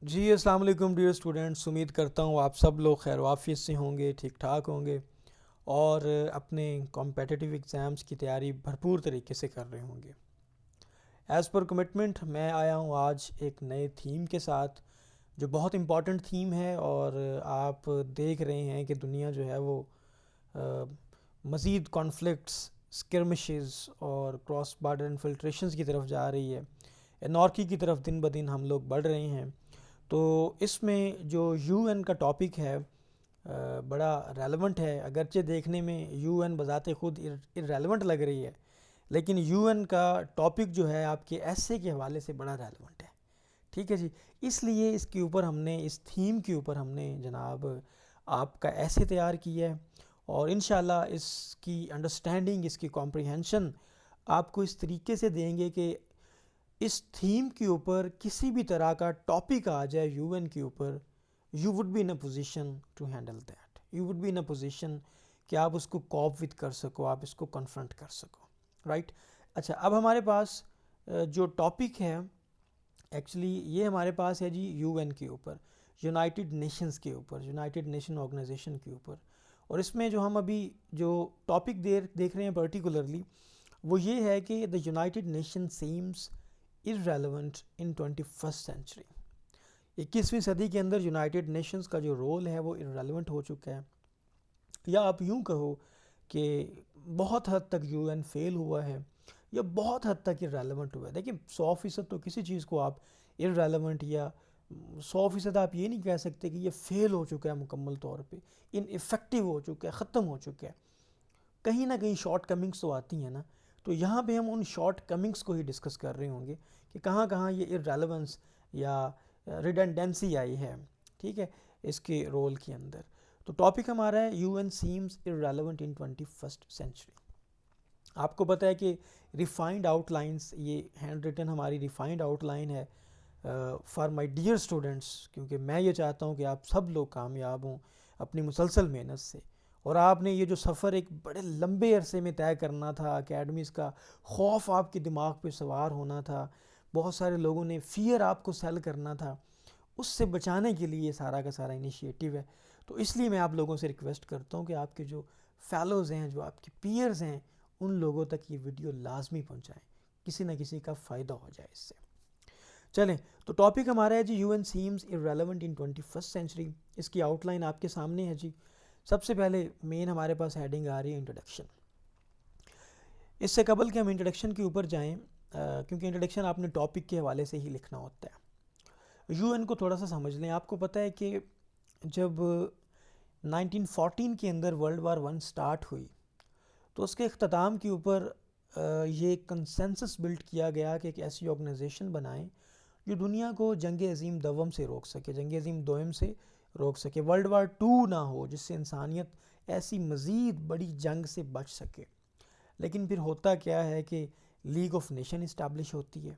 جی السلام علیکم dear students, امید کرتا ہوں آپ سب لوگ خیر و عافیت سے ہوں گے، ٹھیک ٹھاک ہوں گے اور اپنے کمپیٹیٹیو ایگزامس کی تیاری بھرپور طریقے سے کر رہے ہوں گے۔ ایز پر کمٹمنٹ میں آیا ہوں آج ایک نئے تھیم کے ساتھ جو بہت امپورٹنٹ تھیم ہے، اور آپ دیکھ رہے ہیں کہ دنیا جو ہے وہ مزید کانفلکٹس، اسکرمشز اور کراس بارڈر انفلٹریشنز کی طرف جا رہی ہے۔ انارکی کی طرف دن بدن ہم لوگ بڑھ رہے ہیں۔ تو اس میں جو یو این کا ٹاپک ہے بڑا ریلیونٹ ہے، اگرچہ دیکھنے میں یو این بذات خود ارریلیونٹ لگ رہی ہے، لیکن یو این کا ٹاپک جو ہے آپ کے ایسے کے حوالے سے بڑا ریلیونٹ ہے۔ ٹھیک ہے جی، اس لیے اس کے اوپر ہم نے، اس تھیم کے اوپر ہم نے جناب آپ کا ایسے تیار کیا ہے، اور انشاءاللہ اس کی انڈرسٹینڈنگ، اس کی کمپریہنشن آپ کو اس طریقے سے دیں گے کہ اس تھیم کے اوپر کسی بھی طرح کا ٹاپک آ جائے یو این کے اوپر، you would be in a position to handle that, you would be in a position کہ آپ اس کو کوپ وتھ کر سکو، آپ اس کو کنفرنٹ کر سکو، رائٹ۔ اچھا، اب ہمارے پاس جو ٹاپک ہے ایکچولی یہ ہمارے پاس ہے جی یو این کے اوپر، یونائٹڈ نیشنز کے اوپر، یونائٹڈ نیشن آرگنائزیشن کے اوپر۔ اور اس میں جو ہم ابھی جو ٹاپک دیکھ رہے ہیں پرٹیکولرلی، وہ یہ ہے کہ the United nation seems irrelevant in 21st century۔ 21ویں صدی کے اندر یونائٹڈ نیشنز کا جو رول ہے وہ irrelevant ہو چکا ہے، یا آپ یوں کہو کہ بہت حد تک یو این فیل ہوا ہے، یا بہت حد تک irrelevant ہوا ہے۔ دیکھیں 100% تو کسی چیز کو آپ irrelevant یا 100% آپ یہ نہیں کہہ سکتے کہ یہ فیل ہو چکا ہے مکمل طور پہ، ان افیکٹو ہو چکا ہے، ختم ہو چکا ہے۔ کہیں نہ کہیں شارٹ کمنگس تو آتی ہیں نا، تو یہاں پہ ہم ان شارٹ کمنگس کو ہی ڈسکس کر رہے ہوں گے کہ کہاں کہاں یہ ارریلیونس یا ریڈنڈنسی آئی ہے، ٹھیک ہے، اس کے رول کے اندر۔ تو ٹاپک ہمارا ہے U N seems irrelevant in 21st century۔ آپ کو پتہ ہے کہ ریفائنڈ آؤٹ لائنس، یہ ہینڈ ریٹن ہماری ریفائنڈ آؤٹ لائن ہے فار مائی ڈیئر اسٹوڈنٹس، کیونکہ میں یہ چاہتا ہوں کہ آپ سب لوگ کامیاب ہوں اپنی مسلسل محنت سے، اور آپ نے یہ جو سفر ایک بڑے لمبے عرصے میں طے کرنا تھا، اکیڈمیز کا خوف آپ کے دماغ پہ سوار ہونا تھا، بہت سارے لوگوں نے فیئر آپ کو سیل کرنا تھا، اس سے بچانے کے لیے یہ سارا کا سارا انیشیٹو ہے۔ تو اس لیے میں آپ لوگوں سے ریکویسٹ کرتا ہوں کہ آپ کے جو فیلوز ہیں، جو آپ کے پیئرز ہیں، ان لوگوں تک یہ ویڈیو لازمی پہنچائیں، کسی نہ کسی کا فائدہ ہو جائے اس سے۔ چلیں، تو ٹاپک ہمارا ہے جی U N seems irrelevant in 21st century۔ اس کی آؤٹ لائن آپ کے سامنے ہے جی۔ سب سے پہلے مین ہمارے پاس ہیڈنگ آ رہی ہے انٹروڈکشن۔ اس سے قبل کہ ہم انٹروڈکشن کے اوپر جائیں، کیونکہ انٹروڈکشن آپ نے ٹاپک کے حوالے سے ہی لکھنا ہوتا ہے، یو این کو تھوڑا سا سمجھ لیں۔ آپ کو پتہ ہے کہ جب 1914 کے اندر ورلڈ وار 1 سٹارٹ ہوئی، تو اس کے اختتام کے اوپر یہ کنسنسس بلڈ کیا گیا کہ ایک ایسی آرگنائزیشن بنائیں جو دنیا کو جنگ عظیم دوم سے روک سکے، جنگ عظیم دوم سے روک سکے، ورلڈ وار 2 نہ ہو، جس سے انسانیت ایسی مزید بڑی جنگ سے بچ سکے۔ لیکن پھر ہوتا کیا ہے کہ لیگ آف نیشن اسٹیبلش ہوتی ہے،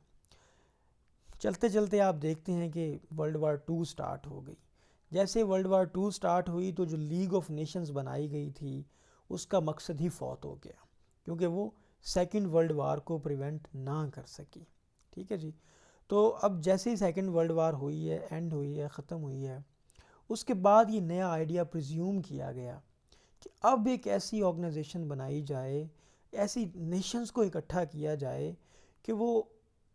چلتے چلتے آپ دیکھتے ہیں کہ ورلڈ وار 2 سٹارٹ ہو گئی۔ جیسے ورلڈ وار 2 سٹارٹ ہوئی تو جو لیگ آف نیشنز بنائی گئی تھی اس کا مقصد ہی فوت ہو گیا، کیونکہ وہ سیکنڈ ورلڈ وار کو پریونٹ نہ کر سکی۔ ٹھیک ہے جی، تو اب جیسے ہی سیکنڈ ورلڈ وار ہوئی ہے، اینڈ ہوئی ہے، ختم ہوئی ہے، اس کے بعد یہ نیا آئیڈیا پریزیوم کیا گیا کہ اب ایک ایسی آرگنائزیشن بنائی جائے، ایسی نیشنز کو اکٹھا کیا جائے کہ وہ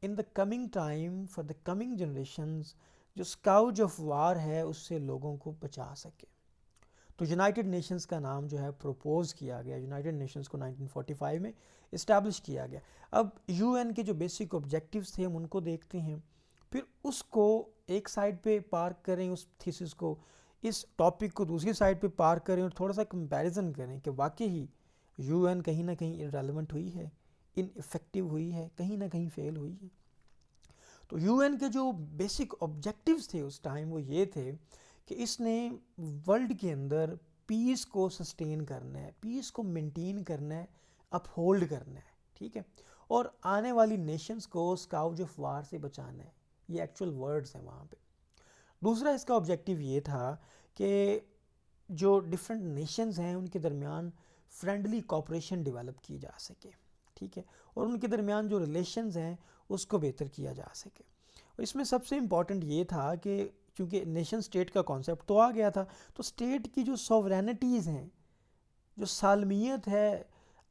in the coming time for the coming generations جو اسکاؤج آف وار ہے اس سے لوگوں کو بچا سکے۔ تو یونائٹڈ نیشنز کا نام جو ہے پروپوز کیا گیا، یونائٹڈ نیشنز کو 1945 میں اسٹیبلش کیا گیا۔ اب یو این کے جو بیسک آبجیکٹیوز تھے ہم ان کو دیکھتے ہیں، پھر اس کو ایک سائڈ پہ پارک کریں، اس تھیسس کو، اس ٹاپک کو دوسری سائڈ پہ پارک کریں، اور تھوڑا سا کمپیریزن کریں کہ واقعی یو این کہیں نہ کہیں irrelevant ہوئی ہے، ان افیکٹو ہوئی ہے، کہیں نہ کہیں فیل ہوئی ہے۔ تو یو این کے جو بیسک آبجیکٹیوز تھے اس ٹائم وہ یہ تھے کہ اس نے ورلڈ کے اندر پیس کو سسٹین کرنا ہے، پیس کو مینٹین کرنا ہے، اپ ہولڈ کرنا ہے، ٹھیک ہے، اور آنے والی نیشنز کو اسکاؤج آف وار سے بچانا ہے۔ یہ ایکچول ورڈز ہیں وہاں پہ۔ دوسرا اس کا آبجیکٹیو یہ تھا کہ جو ڈفرینٹ نیشنز ہیں ان کے درمیان فرینڈلی کوپریشن ڈیولپ کی جا سکے، ٹھیک ہے، اور ان کے درمیان جو ریلیشنز ہیں اس کو بہتر کیا جا سکے۔ اور اس میں سب سے امپورٹنٹ یہ تھا کہ کیونکہ نیشن سٹیٹ کا کانسیپٹ تو آ گیا تھا، تو سٹیٹ کی جو سوورینٹیز ہیں، جو سالمیت ہے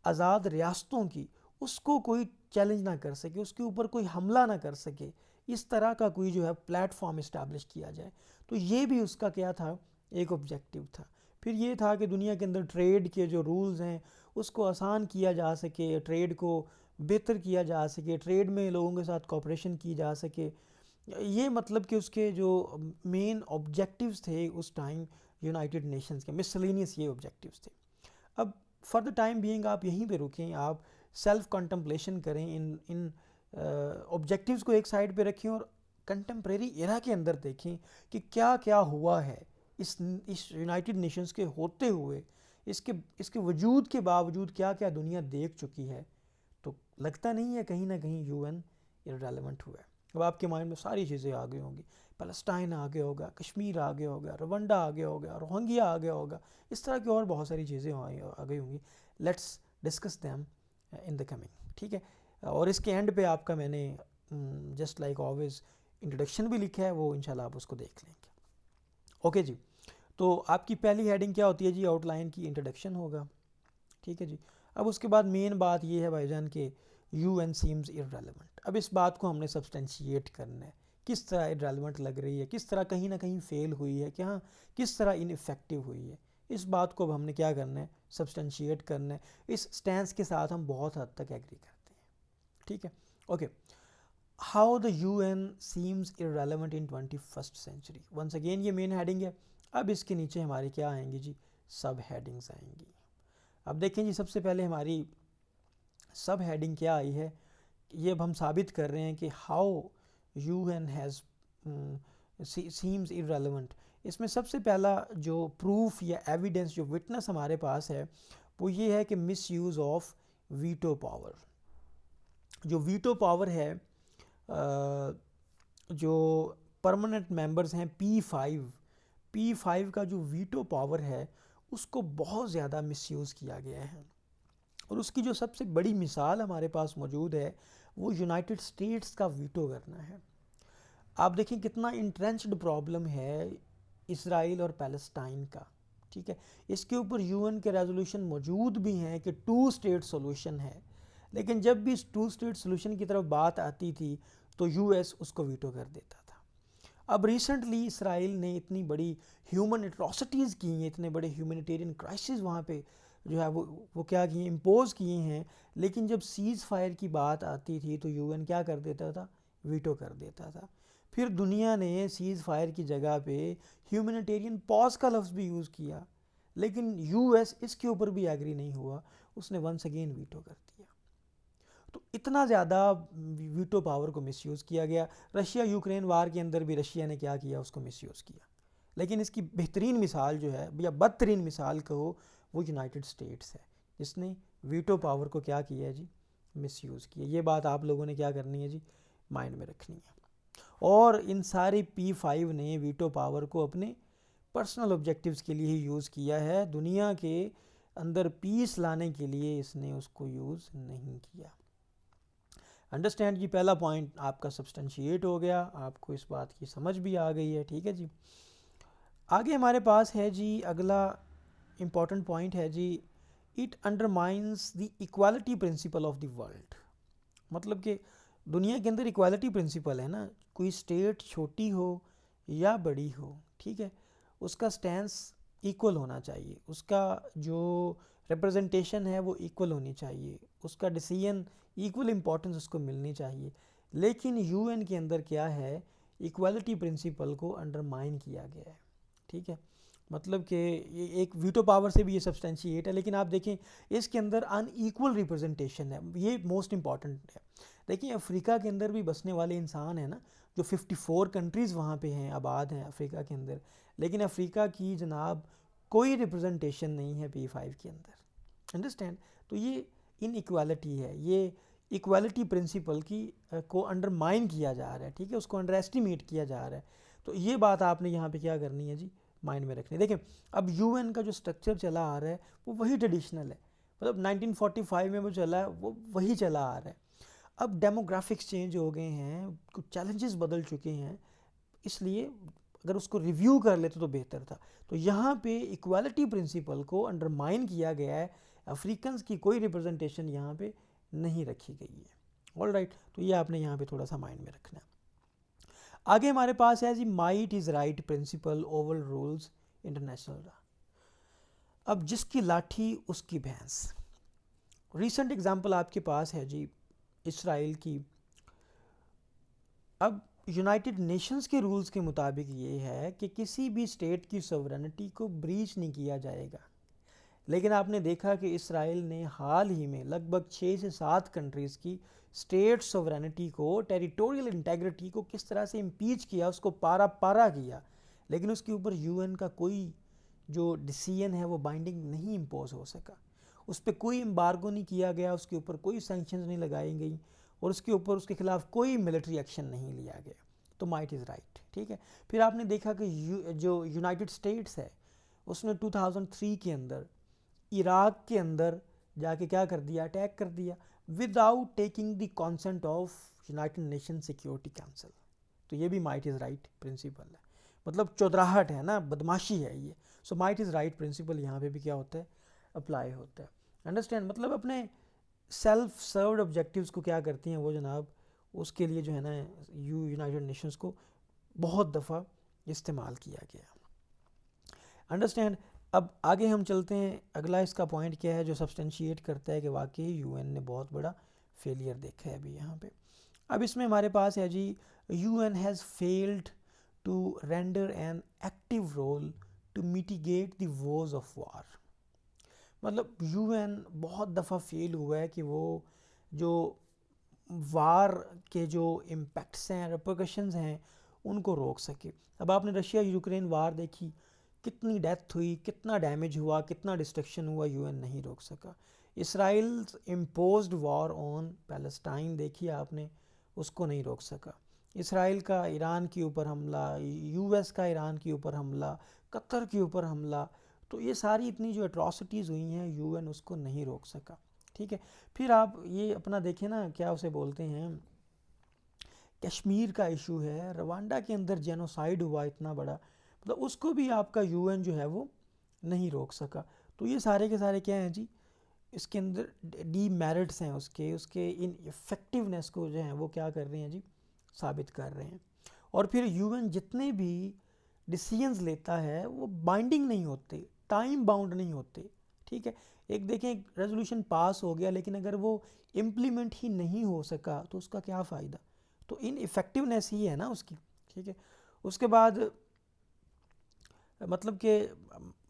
آزاد ریاستوں کی، اس کو کوئی چیلنج نہ کر سکے، اس کے اوپر کوئی حملہ نہ کر سکے، اس طرح کا کوئی جو ہے پلیٹ فارم اسٹیبلش کیا جائے. تو یہ بھی اس کا کیا تھا، ایک آبجیکٹیو تھا. پھر یہ تھا کہ دنیا کے اندر ٹریڈ کے جو رولز ہیں اس کو آسان کیا جا سکے، ٹریڈ کو بہتر کیا جا سکے، ٹریڈ میں لوگوں کے ساتھ کوآپریشن کی جا سکے. یہ مطلب کہ اس کے جو مین آبجیکٹیوز تھے اس ٹائم یونائٹڈ نیشنز کے، مسلینیس یہ آبجیکٹیوز تھے. اب فار دا ٹائم بینگ آپ یہیں پہ رکیں، آپ سیلف کنٹمپلیشن کریں، ان آبجیکٹیوز کو ایک سائڈ پہ رکھیں اور کنٹمپریری ایرا کے اندر دیکھیں کہ کیا کیا ہوا ہے اس یونائٹڈ نیشنز کے ہوتے ہوئے، اس کے وجود کے باوجود کیا کیا دنیا دیکھ چکی ہے. تو لگتا نہیں ہے کہیں نہ کہیں یو این ارریلیونٹ ہوا ہے. اب آپ کے مائنڈ میں ساری چیزیں آ گئی ہوں گی، پیلسٹائن آ گیا ہوگا، کشمیر آ گیا ہوگا، روانڈا آ گیا ہوگا، روہنگیا آ گیا ہوگا، اس طرح کی اور بہت ساری چیزیں آ گئی ہوں گی. Let's discuss them in the coming. ٹھیک ہے، اور اس کے اینڈ پہ آپ کا میں نے جسٹ لائک آلویز انٹروڈکشن بھی لکھا ہے، وہ انشاءاللہ آپ اس کو دیکھ لیں گے. اوکے جی، تو آپ کی پہلی ہیڈنگ کیا ہوتی ہے جی؟ آؤٹ لائن کی انٹروڈکشن ہوگا. ٹھیک ہے جی. اب اس کے بعد مین بات یہ ہے بھائی جان کہ یو این سیمز ارریلیونٹ. اب اس بات کو ہم نے سبسٹینشیٹ کرنا ہے، کس طرح ارریلیونٹ لگ رہی ہے، کس طرح کہیں نہ کہیں فیل ہوئی ہے، کہ ہاں کس طرح ان افیکٹو ہوئی ہے. اس بات کو اب ہم نے کیا کرنا ہے، سبسٹینشیٹ کرنا ہے. اس سٹینس کے ساتھ ہم بہت حد تک ایگری کرتے ہیں. ٹھیک ہے، okay. How the U N seems irrelevant in 21st century. Once again یہ مین ہیڈنگ ہے. اب اس کے نیچے ہماری کیا آئیں گی جی؟ سب ہیڈنگز آئیں گی. اب دیکھیں جی، سب سے پہلے ہماری سب ہیڈنگ کیا آئی ہے، یہ اب ہم ثابت کر رہے ہیں کہ how U N has seems irrelevant. اس میں سب سے پہلا جو پروف یا ایویڈنس، جو وٹنس ہمارے پاس ہے، وہ یہ ہے کہ مس یوز آف ویٹو پاور. جو ویٹو پاور ہے، جو پرماننٹ ممبرز ہیں P5 کا جو ویٹو پاور ہے اس کو بہت زیادہ مس یوز کیا گیا ہے. اور اس کی جو سب سے بڑی مثال ہمارے پاس موجود ہے وہ یونائٹڈ اسٹیٹس کا ویٹو کرنا ہے. آپ دیکھیں کتنا انٹرنچڈ پرابلم ہے اسرائیل اور پیلسٹائن کا. ٹھیک ہے، اس کے اوپر یو این کے ریزولوشن موجود بھی ہیں کہ 2 اسٹیٹ سولوشن ہے، لیکن جب بھی اس 2 اسٹیٹ سولوشن کی طرف بات آتی تھی تو یو ایس اس کو ویٹو کر دیتا تھا. اب ریسنٹلی اسرائیل نے اتنی بڑی ہیومن اٹراسٹیز کی ہیں، اتنے بڑے ہیومنیٹیرین کرائسس وہاں پہ جو ہے وہ کیا کیے، امپوز کیے ہیں، لیکن جب سیز فائر کی بات آتی تھی تو یو این کیا کر دیتا تھا؟ ویٹو کر دیتا تھا. پھر دنیا نے سیز فائر کی جگہ پہ ہیومنیٹیرین پاز کا لفظ بھی یوز کیا، لیکن یو ایس اس کے اوپر بھی ایگری نہیں ہوا، اس نے ونس اگین ویٹو کر دیا. تو اتنا زیادہ ویٹو پاور کو مس یوز کیا گیا. رشیا یوکرین وار کے اندر بھی رشیا نے کیا کیا؟ اس کو مس یوز کیا. لیکن اس کی بہترین مثال جو ہے یا بدترین مثال کہو، وہ یونائٹڈ اسٹیٹس ہے، جس نے ویٹو پاور کو کیا کیا ہے جی؟ مس یوز کیا. یہ بات آپ لوگوں نے کیا کرنی ہے جی؟ مائنڈ میں رکھنی ہے. اور ان سارے P5 نے ویٹو پاور کو اپنے پرسنل آبجیکٹیوز کے لیے ہی یوز کیا ہے، دنیا کے اندر پیس لانے کے لیے اس نے اس کو یوز نہیں کیا. انڈرسٹینڈ جی؟ پہلا پوائنٹ آپ کا سبسٹینشیٹ ہو گیا، آپ کو اس بات کی سمجھ بھی آ گئی ہے. ٹھیک ہے جی. آگے ہمارے پاس ہے جی اگلا امپورٹنٹ پوائنٹ ہے جی، it undermines the equality principle of the world. مطلب کہ دنیا کے اندر ایکوالٹی پرنسپل ہے نا، کوئی اسٹیٹ چھوٹی ہو یا بڑی ہو، ٹھیک ہے، اس کا سٹینس ایکول ہونا چاہیے، اس کا جو ریپرزنٹیشن ہے وہ ایکول ہونی چاہیے، اس کا ڈیسیژن ایکول امپورٹنس اس کو ملنی چاہیے. لیکن یو این کے اندر کیا ہے، ایکوالٹی پرنسپل کو انڈرمائن کیا گیا ہے. ٹھیک ہے، مطلب کہ یہ ایک ویٹو پاور سے بھی یہ سبسٹینشیٹ ہے، لیکن آپ دیکھیں اس کے اندر ان ایکول ریپرزنٹیشن ہے. یہ موسٹ امپورٹنٹ ہے. دیکھیں افریقہ کے اندر بھی بسنے والے انسان ہیں نا، جو 54 کنٹریز وہاں پہ ہیں، آباد ہیں افریقہ کے اندر، لیکن افریقہ کی جناب کوئی ریپرزنٹیشن نہیں ہے P5 کے اندر. انڈرسٹینڈ؟ تو یہ ان ایکوالٹی ہے، یہ ایکوالٹی پرنسپل کی کو انڈرمائن کیا جا رہا ہے. ٹھیک ہے، اس کو انڈر ایسٹیمیٹ کیا جا رہا ہے. تو یہ بات آپ نے یہاں پہ کیا کرنی ہے جی؟ مائنڈ میں رکھنی ہے. دیکھیں اب یو این کا جو سٹرکچر چلا آ رہا ہے وہ وہی ٹریڈیشنل ہے، مطلب 1945 میں وہ چلا ہے وہ وہی چلا آ رہا ہے. اب ڈیموگرافکس چینج ہو گئے ہیں، کچھ چیلنجز بدل چکے ہیں، اس لیے اگر اس کو ریویو کر لیتے تو بہتر تھا. تو یہاں پہ ایکوالٹی پرنسپل کو انڈرمائن کیا گیا ہے, افریقنز کی کوئی ریپرزنٹیشن یہاں پہ نہیں رکھی گئی ہے. آل رائٹ, تو یہ آپ نے یہاں پہ تھوڑا سا مائنڈ میں رکھنا ہے. آگے ہمارے پاس ہے جی might is right principle over rules international law. اب جس کی لاٹھی اس کی بھینس. ریسنٹ اگزامپل آپ کے پاس ہے جی اسرائیل کی. اب یونائٹڈ نیشنز کے رولز کے مطابق یہ ہے کہ کسی بھی اسٹیٹ کی سوورنٹی کو بریچ نہیں کیا جائے گا, لیکن آپ نے دیکھا کہ اسرائیل نے حال ہی میں لگ بھگ 6 سے 7 کنٹریز کی اسٹیٹ سوورنٹی کو, ٹیریٹوریل انٹیگریٹی کو کس طرح سے امپیچ کیا, اس کو پارا پارا کیا, لیکن اس کے اوپر یو این کا کوئی جو ڈیسیژن ہے وہ بائنڈنگ نہیں امپوز ہو سکا. اس پہ کوئی امبارگو نہیں کیا گیا, اس کے اوپر کوئی سینکشنز نہیں لگائی گئی, اور اس کے اوپر اس کے خلاف کوئی ملٹری ایکشن نہیں لیا گیا. تو مائٹ از رائٹ, ٹھیک ہے. پھر آپ نے دیکھا کہ جو یونائٹڈ اسٹیٹس ہے اس نے 2003 کے اندر عراق کے اندر جا کے کیا کر دیا, اٹیک کر دیا without taking the consent of United Nation Security Council. تو یہ بھی مائٹ از رائٹ پرنسپل ہے, مطلب چودراہٹ ہے نا, بدماشی ہے یہ. سو مائٹ از رائٹ پرنسپل یہاں پہ بھی کیا ہوتا ہے, اپلائی ہوتا ہے. انڈرسٹینڈ, مطلب اپنے سیلف سروڈ آبجیکٹیوز کو کیا کرتی ہیں وہ جناب, اس کے لیے جو ہے نا یونائٹڈ نیشنز کو بہت دفعہ استعمال کیا گیا. انڈرسٹینڈ. اب آگے ہم چلتے ہیں, اگلا اس کا پوائنٹ کیا ہے جو سبسٹینشیٹ کرتا ہے کہ واقعی یو این نے بہت بڑا فیلئر دیکھا ہے ابھی یہاں پہ. اب اس میں ہمارے پاس ہے جی U N has failed to render an active role to mitigate the woes of war. مطلب یو این بہت دفعہ فیل ہوا ہے کہ وہ جو وار کے جو امپیکٹس ہیں, ریپرکشنز ہیں, ان کو روک سکے. اب آپ نے رشیا یوکرین وار دیکھی, کتنی ڈیتھ ہوئی, کتنا ڈیمیج ہوا, کتنا ڈسٹرکشن ہوا, یو این نہیں روک سکا. اسرائیل امپوزڈ وار آن پیلسٹائن دیکھی آپ نے, اس کو نہیں روک سکا. اسرائیل کا ایران کے اوپر حملہ, یو ایس کا ایران کے اوپر حملہ, قطر کے اوپر حملہ, تو یہ ساری اتنی جو اٹراسٹیز ہوئی ہیں یو این اس کو نہیں روک سکا. ٹھیک ہے. پھر آپ یہ اپنا دیکھیں نا, کیا اسے بولتے ہیں, کشمیر کا ایشو ہے, روانڈا کے اندر جینوسائیڈ ہوا اتنا بڑا, مطلب اس کو بھی آپ کا یو این جو ہے وہ نہیں روک سکا. تو یہ سارے کے سارے کیا ہیں جی, اس کے اندر ڈی میرٹس ہیں اس کے ان افیکٹونیس کو جو ہیں وہ کیا کر رہے ہیں جی, ثابت کر رہے ہیں. اور پھر یو این جتنے بھی ڈیسیژنز لیتا ہے وہ بائنڈنگ نہیں ہوتے, ٹائم باؤنڈ نہیں ہوتے. ٹھیک ہے. ایک دیکھیں ریزولوشن پاس ہو گیا, لیکن اگر وہ امپلیمنٹ ہی نہیں ہو سکا تو اس کا کیا فائدہ. تو ان افیکٹونیس ہی ہے نا اس کی. ٹھیک ہے. اس کے بعد مطلب کہ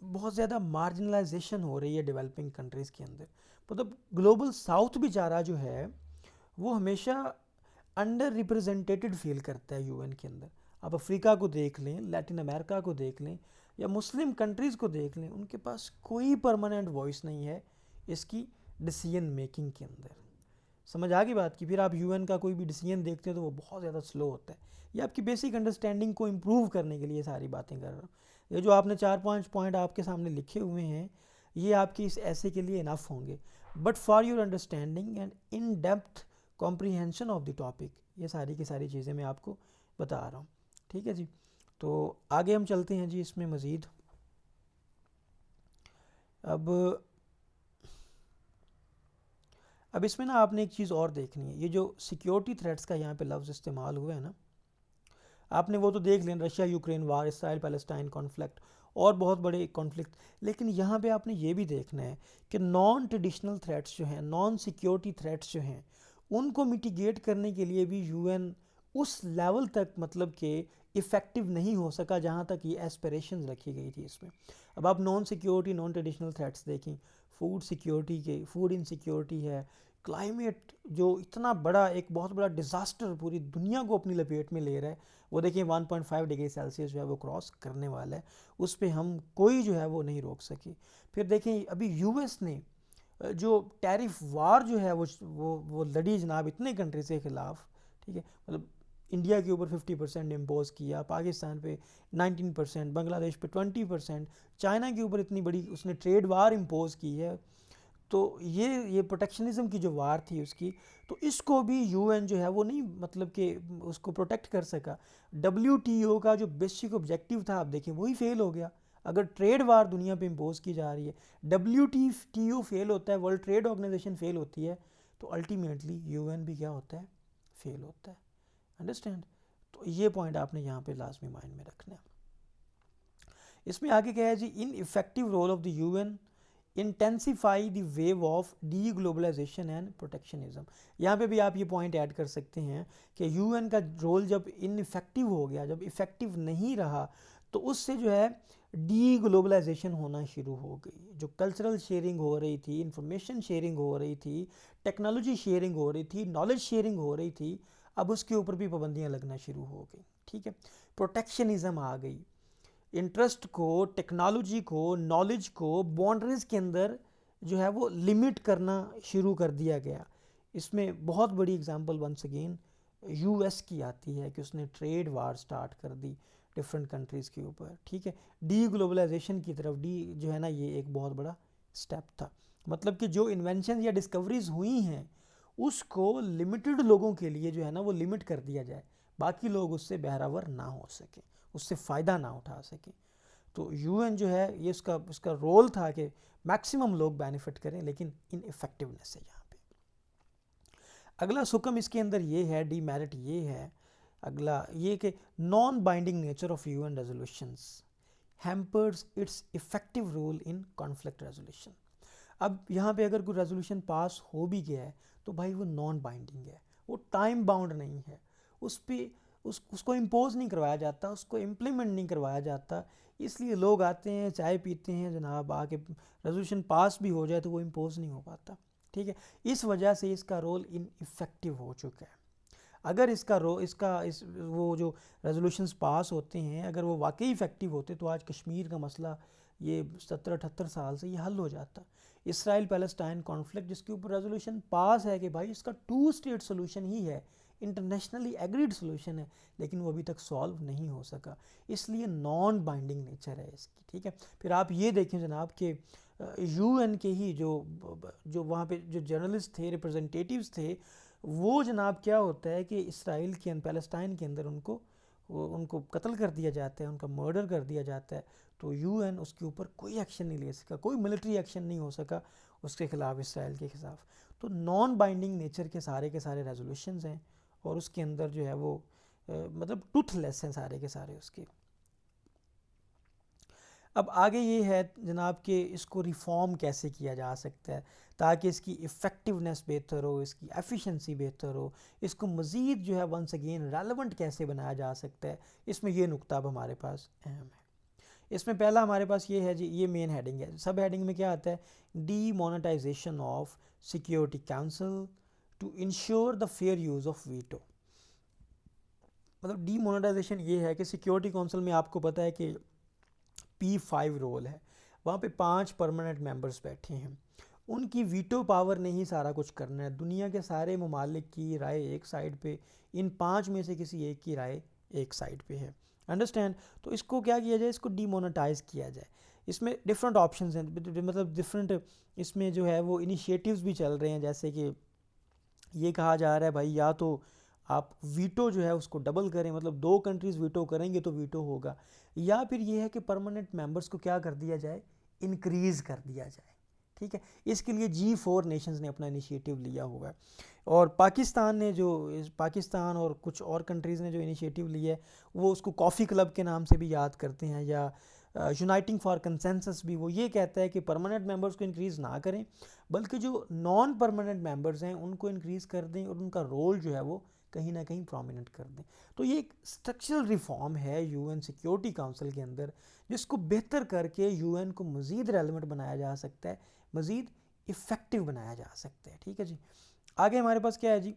بہت زیادہ مارجنلائزیشن ہو رہی ہے ڈیولپنگ کنٹریز کے اندر. مطلب گلوبل ساؤتھ بیچارہ جو ہے وہ ہمیشہ انڈر ریپرزنٹیٹڈ فیل کرتا ہے یو این کے اندر. آپ افریقہ کو دیکھ لیں, لیٹن امریکہ کو دیکھ لیں, یا مسلم کنٹریز کو دیکھ لیں, ان کے پاس کوئی پرماننٹ وائس نہیں ہے اس کی ڈیسیژن میکنگ کے اندر. سمجھ آ گئی بات کی. پھر آپ یو این کا کوئی بھی ڈیسیژن دیکھتے ہیں تو وہ بہت زیادہ سلو ہوتا ہے. یہ آپ کی بیسک انڈرسٹینڈنگ کو امپروو کرنے کے لیے ساری باتیں کر رہا ہوں. یہ جو آپ نے 4-5 پوائنٹ آپ کے سامنے لکھے ہوئے ہیں, یہ آپ کی اس ایسے کے لیے انف ہوں گے, but for your understanding and in depth comprehension of the topic, یہ ساری کی ساری چیزیں میں آپ کو بتا رہا ہوں. ٹھیک ہے جی. تو آگے ہم چلتے ہیں جی اس میں مزید. اب اس میں نا آپ نے ایک چیز اور دیکھنی ہے, یہ جو سیکیورٹی تھریٹس کا یہاں پہ لفظ استعمال ہوا ہے نا, آپ نے وہ تو دیکھ لیں, رشیا یوکرین وار, اسرائیل پیلسٹائن کانفلکٹ, اور بہت بڑے کانفلکٹ. لیکن یہاں پہ آپ نے یہ بھی دیکھنا ہے کہ نان ٹریڈیشنل تھریٹس جو ہیں, نان سیکیورٹی تھریٹس جو ہیں, ان کو میٹیگیٹ کرنے کے لیے بھی یو این اس لیول تک مطلب کہ افیکٹو نہیں ہو سکا جہاں تک یہ ایسپریشنز رکھی گئی تھی اس میں. اب آپ naan security, naan traditional threats دیکھیں, فوڈ سیکیورٹی کے, فوڈ انسیکیورٹی ہے, کلائمیٹ جو اتنا بڑا ایک بہت بڑا ڈیزاسٹر پوری دنیا کو اپنی لپیٹ میں لے رہا ہے, وہ دیکھیں 1.5 ڈگری سیلسیس جو ہے وہ کراس کرنے والا ہے, اس پہ ہم کوئی جو ہے وہ نہیں روک سکے. پھر دیکھیں ابھی یو ایس نے جو ٹیرف وار جو ہے وہ لڑی جناب اتنے کنٹریز کے خلاف. ٹھیک ہے. مطلب انڈیا کے اوپر 50% امپوز کیا, پاکستان پہ 19%, بنگلہ دیش پہ 20%, چائنا کے اوپر اتنی بڑی اس نے ٹریڈ وار امپوز کی ہے. تو یہ پروٹیکشنزم کی جو وار تھی اس کی، تو اس کو بھی یو این جو ہے وہ نہیں مطلب کہ اس کو پروٹیکٹ کر سکا. ڈبلیو ٹی او کا جو بیسک آبجیکٹیو تھا آپ دیکھیں وہی فیل ہو گیا. اگر ٹریڈ وار دنیا پہ امپوز کی جا رہی ہے، ڈبلیو ٹی او فیل ہوتا ہے، ورلڈ ٹریڈ آرگنائزیشن فیل ہوتی ہے، تو الٹیمیٹلی یو این بھی کیا ہوتا ہے، فیل ہوتا ہے. انڈرسٹینڈ؟ تو یہ پوائنٹ آپ نے یہاں پہ لازمی مائنڈ میں رکھنا ہے. اس میں آگے کیا ہے جی، ineffective role of the U N intensify the wave of deglobalisation and protectionism. یہاں پہ بھی آپ یہ پوائنٹ ایڈ کر سکتے ہیں کہ یو این کا رول جب ان افیکٹو ہو گیا، جب افیکٹو نہیں رہا، تو اس سے جو ہے ڈی گلوبلائزیشن ہونا شروع ہو گئی. جو کلچرل شیئرنگ ہو رہی تھی، انفارمیشن شیئرنگ ہو رہی تھی، ٹیکنالوجی شیئرنگ ہو رہی تھی، نالج شیئرنگ ہو رہی تھی، اب اس کے اوپر بھی پابندیاں لگنا شروع ہو گئی. ٹھیک ہے، پروٹیکشنزم آ گئی. انٹرسٹ کو، ٹیکنالوجی کو، نالج کو باؤنڈریز کے اندر جو ہے وہ لمٹ کرنا شروع کر دیا گیا. اس میں بہت بڑی example once again U S کی آتی ہے کہ اس نے ٹریڈ وار سٹارٹ کر دی ڈفرینٹ کنٹریز کے اوپر. ٹھیک ہے، ڈی گلوبلائزیشن کی طرف ڈی جو ہے نا یہ ایک بہت بڑا سٹیپ تھا. مطلب کہ جو انوینشن یا ڈسکوریز ہوئی ہیں اس کو لمیٹڈ لوگوں کے لیے جو ہے نا وہ لمٹ کر دیا جائے، باقی لوگ اس سے بہرور نہ ہو سکیں، اس سے فائدہ نہ اٹھا سکیں. تو یو این جو ہے یہ اس کا رول تھا کہ میکسیمم لوگ بینیفٹ کریں، لیکن ان افیکٹونیس ہے. یہاں پہ اگلا سکم اس کے اندر یہ ہے، ڈی میرٹ یہ ہے اگلا یہ کہ non binding nature of U N resolutions hampers its effective role in conflict resolution. اب یہاں پہ اگر کوئی ریزولوشن پاس ہو بھی گیا ہے تو بھائی وہ نان بائنڈنگ ہے، وہ ٹائم باؤنڈ نہیں ہے، اس پہ اس کو امپوز نہیں کروایا جاتا، اس کو امپلیمنٹ نہیں کروایا جاتا. اس لیے لوگ آتے ہیں، چائے پیتے ہیں جناب، آ کے ریزولوشن پاس بھی ہو جائے تو وہ امپوز نہیں ہو پاتا. ٹھیک ہے، اس وجہ سے اس کا رول ان افیکٹو ہو چکا ہے. اگر وہ جو ریزولوشنز پاس ہوتے ہیں اگر وہ واقعی افیکٹو ہوتے تو آج کشمیر کا مسئلہ یہ 70-78 سال سے یہ حل ہو جاتا. اسرائیل پیلسٹائن کانفلکٹ جس کے اوپر ریزولوشن پاس ہے کہ بھائی اس کا 2 اسٹیٹ سولوشن ہی ہے، انٹرنیشنلی ایگریڈ سولوشن ہے، لیکن وہ ابھی تک سالو نہیں ہو سکا، اس لیے نان بائنڈنگ نیچر ہے اس کی. ٹھیک ہے، پھر آپ یہ دیکھیں جناب کہ یو این کے ہی جو وہاں پہ جو جرنلسٹ تھے، ریپرزنٹیٹیوز تھے، وہ جناب کیا ہوتا ہے کہ اسرائیل کے پیلسٹائن کے اندر ان کو قتل کر دیا جاتا ہے، ان کا مرڈر کر دیا جاتا ہے. تو یو این اس کے اوپر کوئی ایکشن نہیں لے سکا، کوئی ملٹری ایکشن نہیں ہو سکا اس کے خلاف، اسرائیل کے خلاف. تو نان بائنڈنگ نیچر کے سارے ریزولوشنز ہیں، اور اس کے اندر جو ہے وہ مطلب ٹوتھ لیس ہیں سارے کے سارے اس کے. اب آگے یہ ہے جناب کہ اس کو ریفارم کیسے کیا جا سکتا ہے تاکہ اس کی افیکٹونیس بہتر ہو، اس کی ایفیشنسی بہتر ہو، اس کو مزید جو ہے ونس اگین ریلیونٹ کیسے بنایا جا سکتا ہے. اس میں یہ نقطہ اب ہمارے پاس اہم ہے. اس میں پہلا ہمارے پاس یہ ہے جی، یہ مین ہیڈنگ ہے. سب ہیڈنگ میں کیا آتا ہے؟ Demonetisation of Security Council to ensure the fair use of veto. مطلب ڈی مونیٹائزیشن یہ ہے کہ سیکیورٹی کاؤنسل میں آپ کو پتہ ہے کہ P5 رول ہے، وہاں پہ 5 پرماننٹ ممبرز بیٹھے ہیں، ان کی ویٹو پاور نے ہی سارا کچھ کرنا ہے. دنیا کے سارے ممالک کی رائے ایک سائڈ پہ، ان 5 میں سے کسی ایک کی رائے ایک سائڈ پہ ہے. انڈرسٹینڈ؟ تو اس کو کیا کیا جائے؟ اس کو ڈی مونیٹائز کیا جائے. اس میں ڈفرینٹ آپشنز ہیں، مطلب ڈفرینٹ اس میں جو ہے وہ انیشیٹیوز بھی چل رہے ہیں. جیسے کہ یہ کہا جا رہا ہے بھائی یا تو آپ ویٹو جو ہے اس کو ڈبل کریں، مطلب 2 کنٹریز ویٹو کریں گے تو ویٹو ہوگا، یا پھر یہ ہے کہ پرماننٹ ممبرز کو کیا کر دیا جائے؟ انکریز کر دیا جائے. ٹھیک ہے، اس کے لیے G4 نیشنز نے اپنا انیشیٹو لیا ہوا ہے، اور پاکستان اور کچھ اور کنٹریز نے جو انیشیٹو لیا ہے وہ اس کو کافی کلب کے نام سے بھی یاد کرتے ہیں، یا یونائٹنگ فار کنسنسس بھی. وہ یہ کہتا ہے کہ پرماننٹ ممبرز کو انکریز نہ کریں بلکہ جو نان پرماننٹ ممبرز ہیں ان کو انکریز کر دیں، اور ان کا رول جو ہے وہ کہیں نہ کہیں پرومیننٹ کر دیں. تو یہ ایک اسٹرکچرل ریفارم ہے یو این سیکیورٹی کاؤنسل کے اندر، جس کو بہتر کر کے یو این کو مزید ریلیونٹ بنایا جا سکتا ہے، مزید افیکٹو بنایا جا سکتا ہے. ٹھیک ہے جی، آگے ہمارے پاس کیا ہے جی؟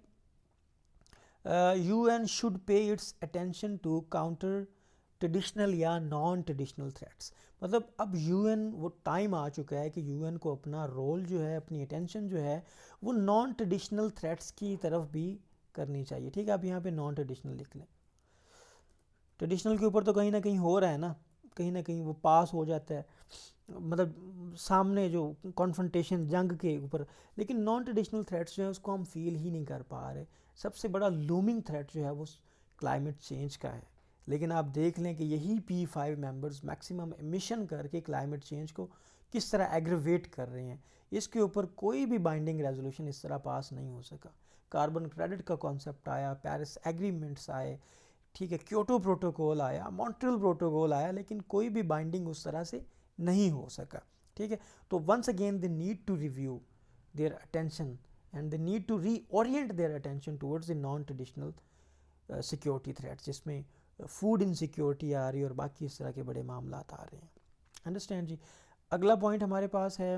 U N should pay its attention to counter traditional یا نان ٹریڈیشنل تھریٹس. مطلب اب یو این وہ ٹائم آ چکا ہے کہ یو این کو اپنا رول جو ہے، اپنی اٹینشن جو ہے وہ نان ٹریڈیشنل تھریٹس کی طرف بھی کرنی چاہیے. ٹھیک ہے، آپ یہاں پہ نان ٹریڈیشنل لکھ لیں. ٹریڈیشنل کے اوپر تو کہیں نہ کہیں ہو رہا ہے نا، کہیں نہ کہیں وہ پاس ہو جاتا ہے، مطلب سامنے جو کانفرنٹیشن جنگ کے اوپر، لیکن نان ٹریڈیشنل تھریٹس جو ہیں اس کو ہم فیل ہی نہیں کر پا رہے. سب سے بڑا لومنگ تھریٹ جو ہے وہ کلائمیٹ چینج کا ہے. لیکن آپ دیکھ لیں کہ یہی P5 ممبرز میکسیمم ایمیشن کر کے کلائمیٹ چینج کو کس طرح ایگریویٹ کر رہے ہیں. اس کے اوپر کوئی بھی بائنڈنگ ریزولوشن اس طرح پاس نہیں ہو سکا. کاربن کریڈٹ کا کانسیپٹ آیا، پیرس ایگریمنٹس آئے، ٹھیک ہے، کیوٹو پروٹوکول آیا، مونٹریل پروٹوکول آیا، لیکن کوئی بھی بائنڈنگ اس طرح سے نہیں ہو سکا. ٹھیک ہے، تو once again they need to review their attention and they need to reorient their attention towards the non traditional security threats, جس میں فوڈ انسیکیورٹی آ رہی ہے اور باقی اس طرح کے بڑے معاملات آ رہے ہیں. انڈرسٹینڈ جی. اگلا پوائنٹ ہمارے پاس ہے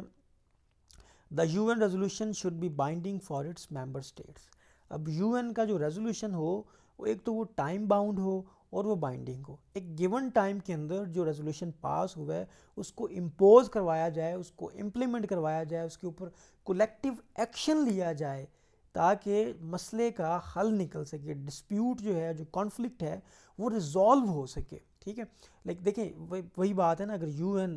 the UN resolution should be binding for its member states. اب UN کا جو ریزولوشن ہو وہ ایک تو وہ ٹائم باؤنڈ ہو اور وہ بائنڈنگ ہو. ایک گیون ٹائم کے اندر جو ریزولوشن پاس ہوا ہے اس کو امپوز کروایا جائے، اس کو امپلیمنٹ کروایا جائے، اس کے اوپر کولیکٹیو ایکشن لیا جائے تاکہ مسئلے کا حل نکل سکے، ڈسپیوٹ جو ہے، جو کانفلکٹ ہے وہ ریزالو ہو سکے. ٹھیک ہے، لیکن دیکھیں وہی بات ہے نا، اگر UN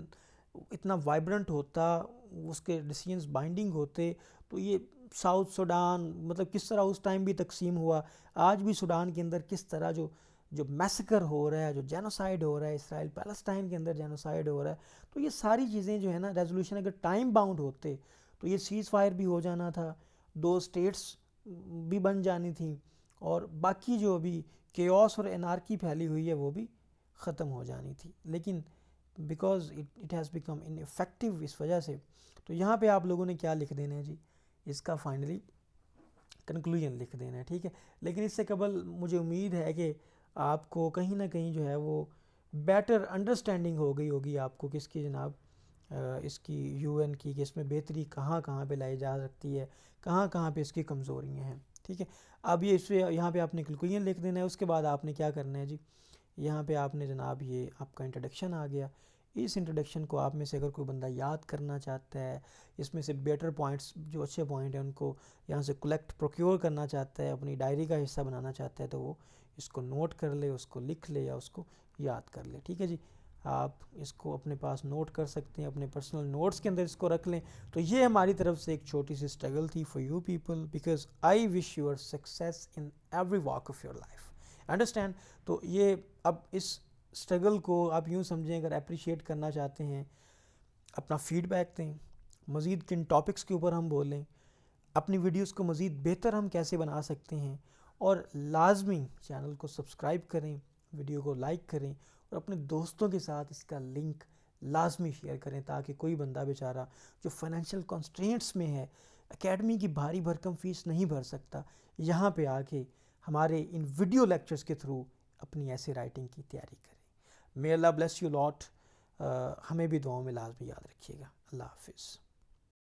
اتنا وائبرنٹ ہوتا، اس کے ڈیسیژنز بائنڈنگ ہوتے، تو یہ ساؤتھ سوڈان مطلب کس طرح اس ٹائم بھی تقسیم ہوا، آج بھی سوڈان کے اندر کس طرح جو میسکر ہو رہا ہے، جو جینوسائیڈ ہو رہا ہے، اسرائیل پیلسٹائن کے اندر جینوسائیڈ ہو رہا ہے. تو یہ ساری چیزیں جو ہے نا، ریزولوشن اگر ٹائم باؤنڈ ہوتے تو یہ سیز فائر بھی ہو جانا تھا، 2 اسٹیٹس بھی بن جانی تھیں، اور باقی جو ابھی کیوس اور انارکی پھیلی ہوئی ہے وہ بھی ختم ہو جانی تھی. لیکن because it has become ineffective اس وجہ سے. تو یہاں پہ آپ لوگوں نے کیا لکھ دینا ہے جی، اس کا فائنلی کنکلوژن لکھ دینا ہے. ٹھیک ہے، لیکن اس سے قبل مجھے امید ہے کہ آپ کو کہیں نہ کہیں جو ہے وہ بیٹر انڈرسٹینڈنگ ہو گئی ہوگی آپ کو کس کی جناب، اس کی UN کی، کہ اس میں بہتری کہاں کہاں پہ لائی جا سکتی ہے، کہاں کہاں پہ اس کی کمزوریاں ہیں. ٹھیک ہے، اب یہ اس پہ یہاں پہ آپ نے کنکلوژن لکھ دینا ہے. اس کے بعد آپ نے کیا کرنا ہے جی، یہاں پہ آپ نے جناب یہ آپ کا انٹروڈکشن آ گیا. اس انٹروڈکشن کو آپ میں سے اگر کوئی بندہ یاد کرنا چاہتا ہے، اس میں سے بیٹر پوائنٹس جو اچھے پوائنٹ ہیں ان کو یہاں سے کلیکٹ پروکیور کرنا چاہتا ہے، اپنی ڈائری کا حصہ بنانا چاہتا ہے، تو وہ اس کو نوٹ کر لے، اس کو لکھ لے یا اس کو یاد کر لے. ٹھیک ہے جی، آپ اس کو اپنے پاس نوٹ کر سکتے ہیں، اپنے پرسنل نوٹس کے اندر اس کو رکھ لیں. تو یہ ہماری طرف سے ایک چھوٹی سی اسٹرگل تھی for you people, because I wish your success in every walk of your life. Understand. تو یہ اب اس اسٹرگل کو آپ یوں سمجھیں، اگر اپریشیٹ کرنا چاہتے ہیں اپنا فیڈ بیک دیں، مزید کن ٹاپکس کے اوپر ہم بولیں، اپنی ویڈیوز کو مزید بہتر ہم کیسے بنا سکتے ہیں، اور لازمی چینل کو سبسکرائب کریں، ویڈیو کو لائک کریں، اور اپنے دوستوں کے ساتھ اس کا لنک لازمی شیئر کریں تاکہ کوئی بندہ بیچارہ جو فائنینشیل کنسٹرینٹس میں ہے، اکیڈمی کی بھاری بھرکم فیس نہیں بھر سکتا، یہاں پہ آ کے ہمارے ان ویڈیو لیکچرز کے تھرو اپنی ایسی رائٹنگ کی تیاری کریں. May Allah bless you lot. ہمیں بھی دعاؤں میں لازمی یاد رکھیے گا. اللہ حافظ.